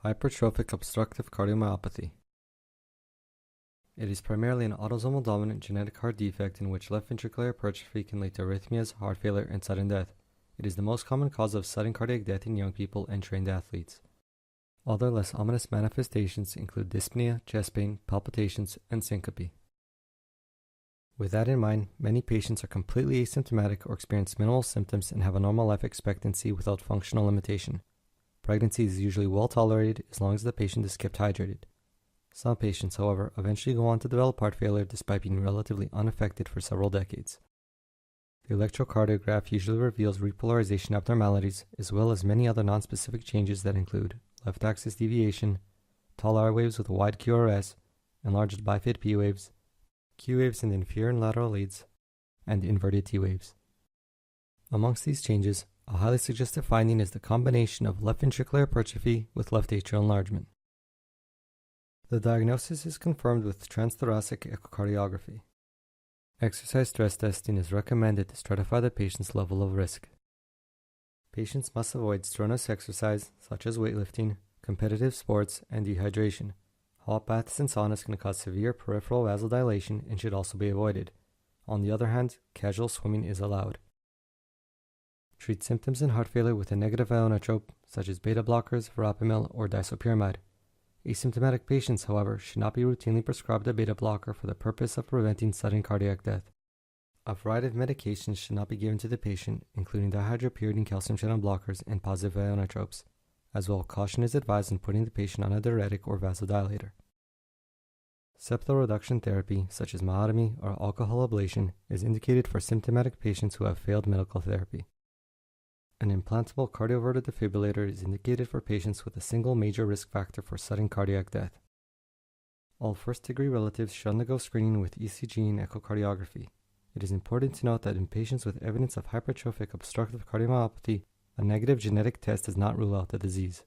Hypertrophic obstructive cardiomyopathy. It is primarily an autosomal dominant genetic heart defect in which left ventricular hypertrophy can lead to arrhythmias, heart failure, and sudden death. It is the most common cause of sudden cardiac death in young people and trained athletes. Other less ominous manifestations include dyspnea, chest pain, palpitations, and syncope. With that in mind, many patients are completely asymptomatic or experience minimal symptoms and have a normal life expectancy without functional limitation. Pregnancy is usually well tolerated as long as the patient is kept hydrated. Some patients, however, eventually go on to develop heart failure despite being relatively unaffected for several decades. The electrocardiograph usually reveals repolarization abnormalities as well as many other nonspecific changes that include left axis deviation, tall R waves with a wide QRS, enlarged bifid P waves, Q waves in the inferior and lateral leads, and inverted T waves. Amongst these changes, a highly suggestive finding is the combination of left ventricular hypertrophy with left atrial enlargement. The diagnosis is confirmed with transthoracic echocardiography. Exercise stress testing is recommended to stratify the patient's level of risk. Patients must avoid strenuous exercise such as weightlifting, competitive sports, and dehydration. Hot baths and saunas can cause severe peripheral vasodilation and should also be avoided. On the other hand, casual swimming is allowed. Treat symptoms in heart failure with a negative ionotrope such as beta blockers, verapamil, or disopyramide. Asymptomatic patients, however, should not be routinely prescribed a beta blocker for the purpose of preventing sudden cardiac death. A variety of medications should not be given to the patient, including dihydropyridine calcium channel blockers and positive ionotropes. As well, caution is advised in putting the patient on a diuretic or vasodilator. Septal reduction therapy, such as myotomy or alcohol ablation, is indicated for symptomatic patients who have failed medical therapy. An implantable cardioverter defibrillator is indicated for patients with a single major risk factor for sudden cardiac death. All first-degree relatives should undergo screening with ECG and echocardiography. It is important to note that in patients with evidence of hypertrophic obstructive cardiomyopathy, a negative genetic test does not rule out the disease.